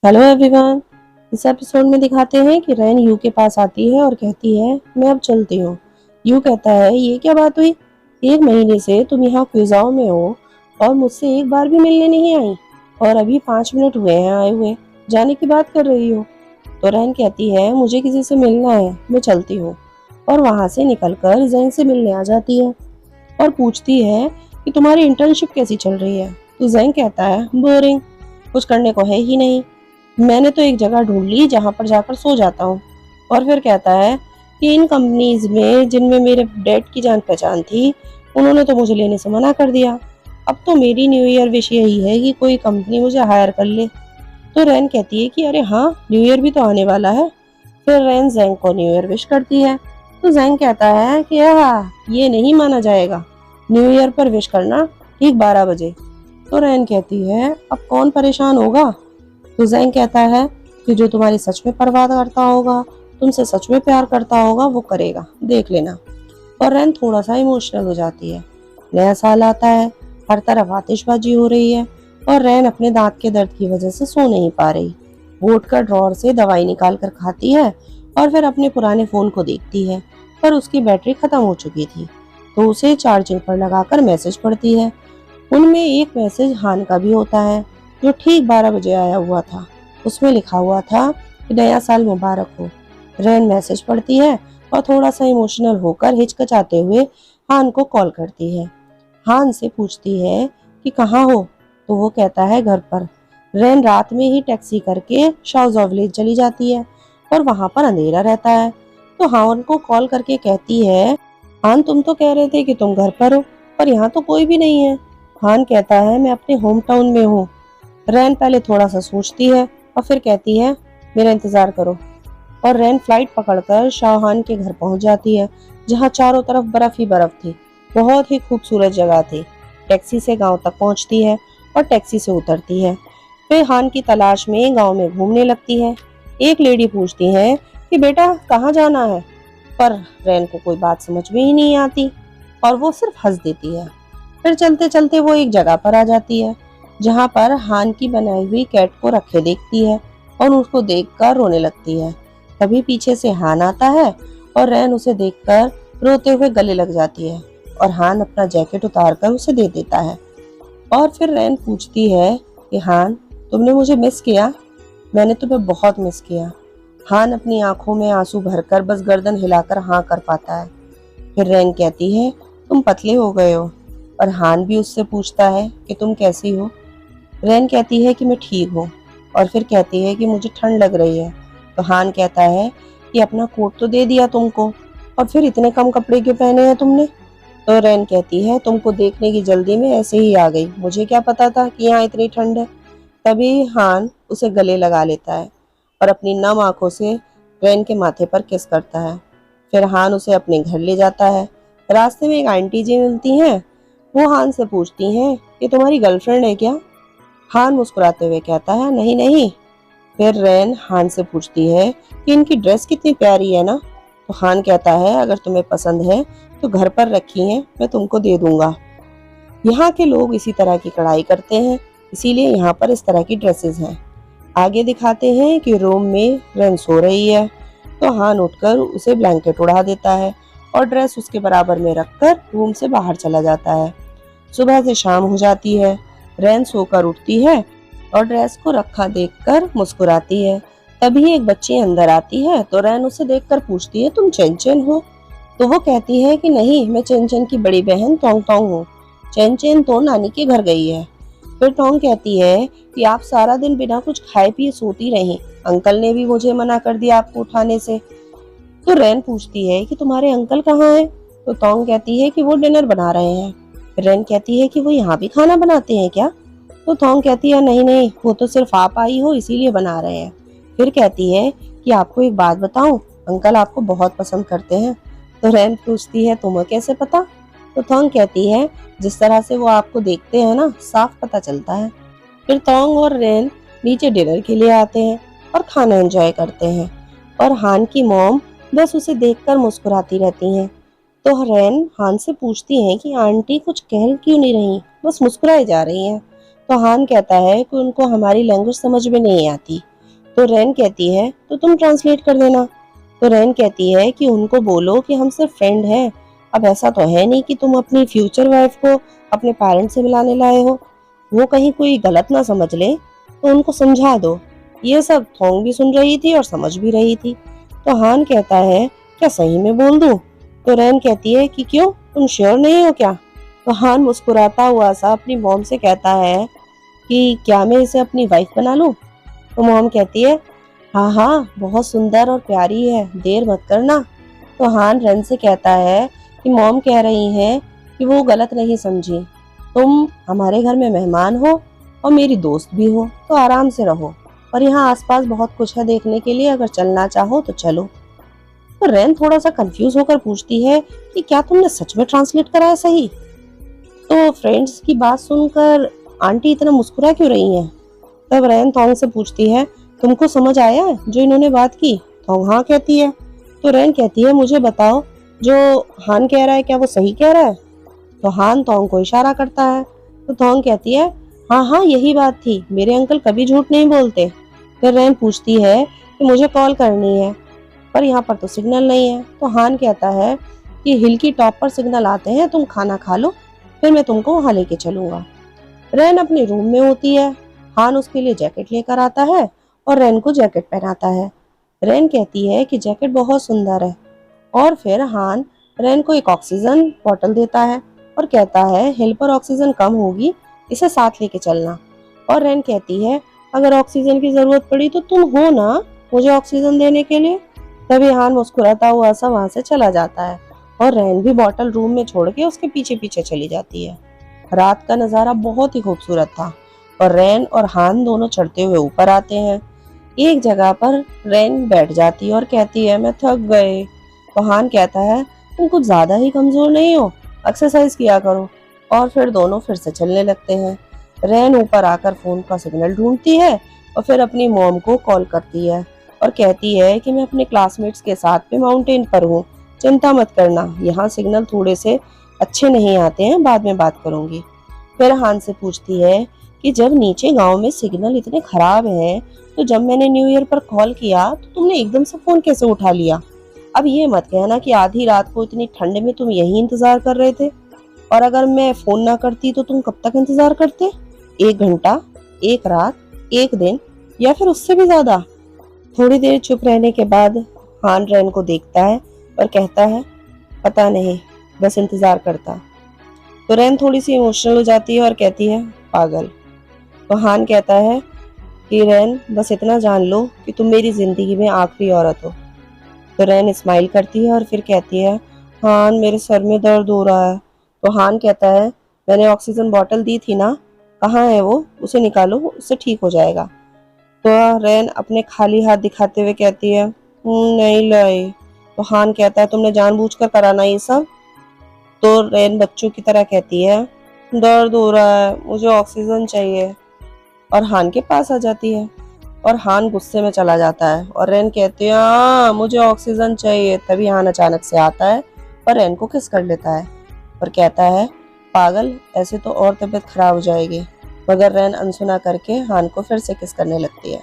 Hello everyone. इस episode में दिखाते हैं कि रैन यू के पास आती है और कहती है मैं अब चलती हूँ। यू कहता है ये क्या बात हुई, 1 महीने से तुम यहाँ क्विज़ाओं में हो और मुझसे एक बार भी मिलने नहीं आई, और अभी 5 मिनट हुए हैं आए हुए, जाने की बात कर रही हो। तो रैन कहती है मुझे किसी से मिलना है, मैं चलती हूँ। और वहां से निकलकर जैंग से मिलने आ जाती है और पूछती है कि तुम्हारी इंटर्नशिप कैसी चल रही है। तो जैंग कहता है बोरिंग, कुछ करने को है ही नहीं, मैंने तो एक जगह ढूंढ ली जहां पर जाकर सो जाता हूँ। और फिर कहता है कि इन कंपनीज में जिनमें मेरे डैड की जान पहचान थी, उन्होंने तो मुझे लेने से मना कर दिया। अब तो मेरी न्यू ईयर विश यही है कि कोई कंपनी मुझे हायर कर ले। तो रैन कहती है कि अरे हाँ, न्यू ईयर भी तो आने वाला है। फिर रैन जैंग को न्यू ईयर विश करती है। तो जैंग कहता है कि ये नहीं माना जाएगा, न्यू ईयर पर विश करना ठीक 12 बजे। तो रैन कहती है अब कौन परेशान होगा। तो जैंग कहता है कि जो तुम्हारी सच में परवाह करता होगा, तुमसे सच में प्यार करता होगा, वो करेगा, देख लेना। और रैन थोड़ा सा इमोशनल हो जाती है। नया साल आता है, हर तरफ आतिशबाजी हो रही है और रैन अपने दांत के दर्द की वजह से सो नहीं पा रही। वो उठकर ड्रॉअर से दवाई निकाल कर खाती है और फिर अपने पुराने फोन को देखती है, पर उसकी बैटरी खत्म हो चुकी थी। तो उसे चार्जिंग पर लगाकर मैसेज पढ़ती है। उनमें एक मैसेज हान का भी होता है, जो ठीक 12 बजे आया हुआ था। उसमें लिखा हुआ था कि नया साल मुबारक हो। रैन मैसेज पढ़ती है और थोड़ा सा इमोशनल होकर हिचकिचाते हुए हान को कॉल करती है। हान से पूछती है कि कहाँ हो, तो वो कहता है घर पर। रैन रात में ही टैक्सी करके शाओजॉ विलेज चली जाती है और वहां पर अंधेरा रहता है। तो हान को कॉल करके कहती है हान तुम तो कह रहे थे कि तुम घर पर हो, पर यहाँ तो कोई भी नहीं है। हान कहता है मैं अपने होम टाउन में हूँ। रैन पहले थोड़ा सा सोचती है और फिर कहती है मेरा इंतजार करो। और रैन फ्लाइट पकड़कर शाहहान के घर पहुंच जाती है, जहां चारों तरफ बर्फ ही बर्फ थी। बहुत ही खूबसूरत जगह थी। टैक्सी से गांव तक पहुंचती है और टैक्सी से उतरती है। फिर हान की तलाश में गांव में घूमने लगती है। एक लेडी पूछती है कि बेटा कहाँ जाना है, पर रैन को कोई बात समझ में ही नहीं आती और वो सिर्फ हंस देती है। फिर चलते चलते वो एक जगह पर आ जाती है, जहाँ पर हान की बनाई हुई कैट को रखे देखती है और उसको देखकर रोने लगती है। तभी पीछे से हान आता है और रैन उसे देखकर रोते हुए गले लग जाती है और हान अपना जैकेट उतारकर उसे दे देता है। और फिर रैन पूछती है कि हान तुमने मुझे मिस किया। मैंने तुम्हें बहुत मिस किया। हान अपनी आंखों में आंसू भरकर बस गर्दन हिलाकर हाँ कर पाता है। फिर रैन कहती है तुम पतले हो गए हो। और हान भी उससे पूछता है कि तुम कैसी हो। रैन कहती है कि मैं ठीक हूँ और फिर कहती है कि मुझे ठंड लग रही है। तो हान कहता है कि अपना कोट तो दे दिया तुमको, और फिर इतने कम कपड़े क्यों पहने हैं तुमने। तो रैन कहती है तुमको देखने की जल्दी में ऐसे ही आ गई, मुझे क्या पता था कि यहाँ इतनी ठंड है। तभी हान उसे गले लगा लेता है और अपनी नम आंखों से रैन के माथे पर किस करता है। फिर हान उसे अपने घर ले जाता है। रास्ते में एक आंटी जी मिलती हैं। वो हान से पूछती हैं कि तुम्हारी गर्लफ्रेंड है क्या। हान मुस्कुराते हुए कहता है नहीं नहीं। फिर रैन हान से पूछती है कि इनकी ड्रेस कितनी प्यारी है ना। तो हान कहता है अगर तुम्हें पसंद है तो घर पर रखी है, मैं तुमको दे दूंगा। यहाँ के लोग इसी तरह की कढ़ाई करते हैं, इसीलिए यहाँ पर इस तरह की ड्रेसेस हैं। आगे दिखाते हैं कि रूम में रैन सो रही है। तो हान उठकर उसे ब्लैंकेट उड़ा देता है और ड्रेस उसके बराबर में रखकर रूम से बाहर चला जाता है। सुबह से शाम हो जाती है। रैन सोकर उठती है और ड्रेस को रखा देखकर मुस्कुराती है। तभी एक बच्ची अंदर आती है। तो रैन उसे देखकर पूछती है तुम चेन चेन हो। तो वो कहती है कि नहीं, मैं चेन चेन की बड़ी बहन तोंग तोंग हूँ। चेन चेन तो नानी के घर गई है। फिर तोंग कहती है कि आप सारा दिन बिना कुछ खाए पिए सोती रही, अंकल ने भी मुझे मना कर दिया आपको उठाने से। तो रैन पूछती है कि तुम्हारे अंकल कहाँ हैं। तो तोंग कहती है कि वो डिनर बना रहे हैं। रैन कहती है कि वो यहाँ भी खाना बनाते हैं क्या। तो थोंग कहती है नहीं नहीं, वो तो सिर्फ आप आई हो इसीलिए बना रहे हैं। फिर कहती है कि आपको एक बात बताऊं, अंकल आपको बहुत पसंद करते हैं। तो रैन पूछती है तुम्हें कैसे पता। तो थोंग कहती है जिस तरह से वो आपको देखते हैं ना, साफ पता चलता है। फिर थोंग और रैन नीचे डिनर के लिए आते हैं और खाना एंजॉय करते हैं। और हान की मॉम बस उसे देखकर मुस्कुराती रहती हैं। तो रैन हान से पूछती हैं कि आंटी कुछ कह क्यों नहीं रही, बस मुस्कुराई जा रही हैं। तो हान कहता है कि उनको हमारी लैंग्वेज समझ में नहीं आती। तो रैन कहती है तो तुम ट्रांसलेट कर देना। तो रैन कहती है कि उनको बोलो कि हम सिर्फ फ्रेंड हैं, अब ऐसा तो है नहीं कि तुम अपनी फ्यूचर वाइफ को अपने पेरेंट्स से मिलाने लाए हो, वो कहीं कोई गलत ना समझ ले, तो उनको समझा दो। ये सब थोंग भी सुन रही थी और समझ भी रही थी। तो हान कहता है क्या सही में बोल दूं? तो रैन कहती है कि क्यों, तुम श्योर नहीं हो क्या? तो हान मुस्कुराता हुआ सा अपनी मॉम से कहता है कि क्या मैं इसे अपनी वाइफ बना लूं? तो मॉम कहती है हाँ हाँ, बहुत सुंदर और प्यारी है, देर मत करना। तो हान रैन से कहता है कि मॉम कह रही हैं कि वो गलत नहीं समझी, तुम हमारे घर में मेहमान हो और मेरी दोस्त भी हो, तो आराम से रहो, और यहाँ आसपास बहुत कुछ है देखने के लिए, अगर चलना चाहो तो चलो। तो रैन थोड़ा सा कंफ्यूज होकर पूछती है कि क्या तुमने सच में ट्रांसलेट करा है सही? तो फ्रेंड्स की बात सुनकर आंटी इतना मुस्कुरा क्यों रही हैं? तब रैन थोंग से पूछती है तुमको समझ आया जो इन्होंने बात की? थोंग हाँ कहती है। तो रैन कहती है मुझे बताओ, जो हान कह रहा है क्या वो सही कह रहा है? तो हान थोंग को इशारा करता है। तो थोंग कहती है हाँ हाँ, यही बात थी, मेरे अंकल कभी झूठ नहीं बोलते। फिर रैन पूछती है कि मुझे कॉल करनी है पर यहाँ पर तो सिग्नल नहीं है। तो हान कहता है कि हिल की टॉप पर सिग्नल आते हैं, तुम खाना खा लो, फिर मैं तुमको वहां लेके चलूंगा। रैन अपने रूम में होती है। हान उसके लिए जैकेट लेकर आता है और रैन को जैकेट पहनाता है। रैन कहती है कि जैकेट बहुत सुंदर है, और फिर हान रैन को एक ऑक्सीजन बॉटल देता है और कहता है हिल पर ऑक्सीजन कम होगी, इसे साथ लेके चलना। और रैन कहती है अगर ऑक्सीजन की जरूरत पड़ी तो तुम हो ना मुझे ऑक्सीजन देने के लिए। तभी हान मुस्कुराता हुआ सा वहां से चला जाता है और रैन भी बॉटल रूम में छोड़ के उसके पीछे पीछे चली जाती है। रात का नजारा बहुत ही खूबसूरत था और रैन और हान दोनों चढ़ते हुए ऊपर आते हैं। एक जगह पर रैन बैठ जाती है और कहती है मैं थक गए। तो हान कहता है तुम कुछ ज्यादा ही कमजोर नहीं हो, एक्सरसाइज किया करो। और फिर दोनों फिर से चलने लगते हैं। रैन ऊपर आकर फोन का सिग्नल ढूंढती है और फिर अपनी मॉम को कॉल करती है और कहती है कि मैं अपने क्लासमेट्स के साथ पे माउंटेन पर हूँ, चिंता मत करना, यहाँ सिग्नल थोड़े से अच्छे नहीं आते हैं, बाद में बात करूंगी। फिर हान से पूछती है कि जब नीचे गांव में सिग्नल इतने खराब हैं, तो जब मैंने न्यू ईयर पर कॉल किया तो तुमने एकदम से फोन कैसे उठा लिया? अब ये मत कहना कि आधी रात को इतनी ठंड में तुम यही इंतजार कर रहे थे, और अगर मैं फोन ना करती तो तुम कब तक इंतजार करते? 1 घंटा, 1 रात, 1 दिन, या फिर उससे भी ज्यादा? थोड़ी देर चुप रहने के बाद हान रैन को देखता है और कहता है पता नहीं, बस इंतजार करता। तो रैन थोड़ी सी इमोशनल हो जाती है और कहती है पागल। तो हान कहता है कि रैन बस इतना जान लो कि तुम मेरी जिंदगी में आखिरी औरत हो। तो रैन स्माइल करती है और फिर कहती है हान मेरे सर में दर्द हो रहा है। तो हान कहता है मैंने ऑक्सीजन बॉटल दी थी ना, कहाँ है वो, उसे निकालो, उससे ठीक हो जाएगा। तो रैन अपने खाली हाथ दिखाते हुए कहती है नहीं लाई। तो हान कहता है तुमने जानबूझकर कराना ये सब? तो रैन बच्चों की तरह कहती है दर्द हो रहा है, मुझे ऑक्सीजन चाहिए, और हान के पास आ जाती है। और हान गुस्से में चला जाता है और रैन कहती है हाँ मुझे ऑक्सीजन चाहिए। तभी हान अचानक से आता है और रैन को किस कर लेता है और कहता है पागल, ऐसे तो और तबीयत खराब हो जाएगी। मगर रैन अनसुना करके हान को फिर से किस करने लगती है।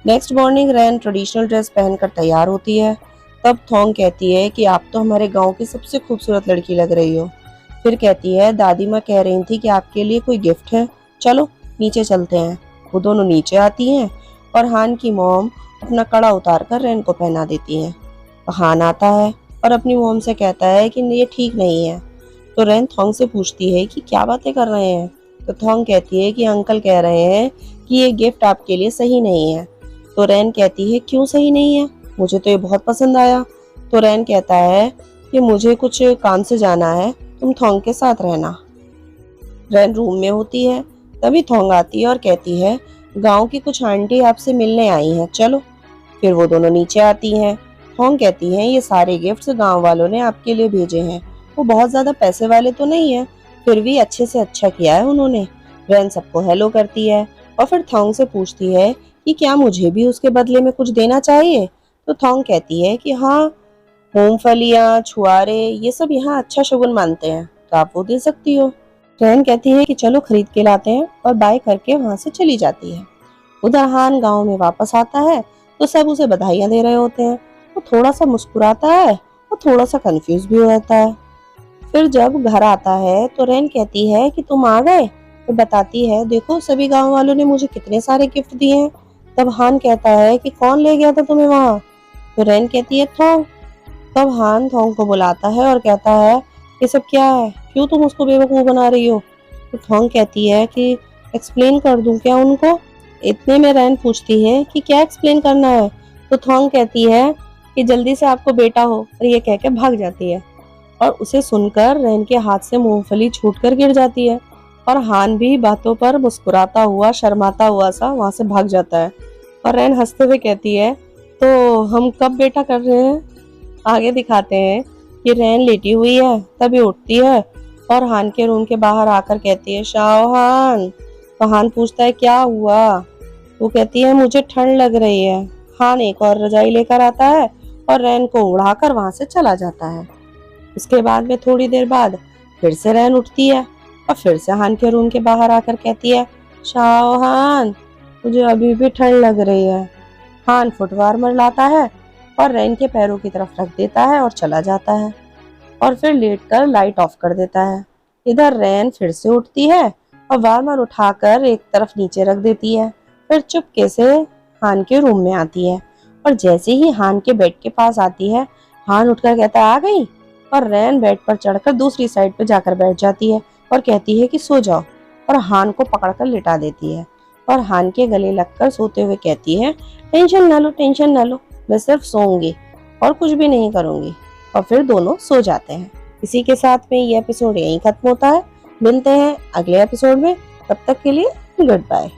नेक्स्ट मॉर्निंग रैन ट्रेडिशनल ड्रेस पहनकर तैयार होती है। तब थोंग कहती है कि आप तो हमारे गांव की सबसे खूबसूरत लड़की लग रही हो। फिर कहती है दादी माँ कह रही थी कि आपके लिए कोई गिफ्ट है, चलो नीचे चलते हैं। वो दोनों नीचे आती हैं और हान की मॉम अपना कड़ा उतार कर रैन को पहना देती है। तो हान आता है और अपनी मॉम से कहता है कि ये ठीक नहीं है। तो रैन थोंग से पूछती है कि क्या बातें कर रहे हैं? तो थोंग कहती है कि अंकल कह रहे हैं कि ये गिफ्ट आपके लिए सही नहीं है। तो रैन कहती है क्यों सही नहीं है, मुझे तो ये बहुत पसंद आया। तो रैन कहता है कि मुझे कुछ काम से जाना है, तुम थोंग के साथ रहना। रैन रूम में होती है। तभी थोंग आती है और कहती है गांव की कुछ आंटी आपसे मिलने आई हैं, चलो। फिर वो दोनों नीचे आती हैं। थोंग कहती है ये सारे गिफ्ट्स गांव वालों ने आपके लिए भेजे हैं, वो बहुत ज्यादा पैसे वाले तो नहीं है, फिर भी अच्छे से अच्छा किया है उन्होंने। रैन सबको हेलो करती है और फिर थोंग से पूछती है कि क्या मुझे भी उसके बदले में कुछ देना चाहिए? तो थोंग कहती है कि हाँ, मूंगफलियाँ, छुआरे, ये सब यहाँ अच्छा शगुन मानते हैं, तो आप वो दे सकती हो। रैन कहती है कि चलो खरीद के लाते हैं और बाय करके वहां से चली जाती है। उधर हान गांव में वापस आता है तो सब उसे बधाइयां दे रहे होते हैं। वो थोड़ा सा मुस्कुराता है और थोड़ा सा कंफ्यूज भी हो जाता है। फिर जब घर आता है तो रैन कहती है कि तुम आ गए। तो बताती है देखो सभी गांव वालों ने मुझे कितने सारे गिफ्ट दिए हैं। तब हान कहता है कि कौन ले गया था तुम्हें वहां। तो रैन कहती है थोंग। तब हान थोंग को बुलाता है और कहता है ये सब क्या है, क्यों तुम उसको बेवकूफ बना रही हो। तो थोंग कहती है कि एक्सप्लेन कर दूं क्या उनको। इतने में रैन पूछती है कि क्या एक्सप्लेन करना है। तो थोंग कहती है कि जल्दी से आपको बेटा हो, और ये कह के भाग जाती है। और उसे सुनकर रैन के हाथ से मूंगफली छूटकर गिर जाती है और हान भी बातों पर मुस्कुराता हुआ शर्माता हुआ सा वहां से भाग जाता है। और रैन हंसते हुए कहती है तो हम कब बेटा कर रहे हैं। आगे दिखाते हैं कि रैन लेटी हुई है, तभी उठती है और हान के रूम के बाहर आकर कहती है शाओहान। तो हान पूछता है क्या हुआ। वो कहती है मुझे ठंड लग रही है। हान एक और रजाई लेकर आता है और रैन को उड़ाकर वहां से चला जाता है। उसके बाद में थोड़ी देर बाद फिर से रैन उठती है और फिर से हान के रूम के बाहर आकर कहती है शाओहान मुझे अभी भी ठंड लग रही है। हान फुट वार्मर लाता है और रैन के पैरों की तरफ रख देता है और चला जाता है और फिर लेटकर लाइट ऑफ कर देता है। इधर रैन फिर से उठती है और वार्मर उठाकर एक तरफ नीचे रख देती है। फिर चुपके से हान के रूम में आती है और जैसे ही हान के बेड के पास आती है हान उठकर कहता है आ गई। और रैन बेड पर चढ़कर दूसरी साइड पर जाकर बैठ जाती है और कहती है कि सो जाओ, और हान को पकड़कर लिटा देती है और हान के गले लगकर सोते हुए कहती है टेंशन ना लो, टेंशन ना लो, मैं सिर्फ सोऊंगी और कुछ भी नहीं करूंगी। और फिर दोनों सो जाते हैं। इसी के साथ में ये एपिसोड यहीं खत्म होता है। मिलते हैं अगले एपिसोड में, तब तक के लिए गुड बाय।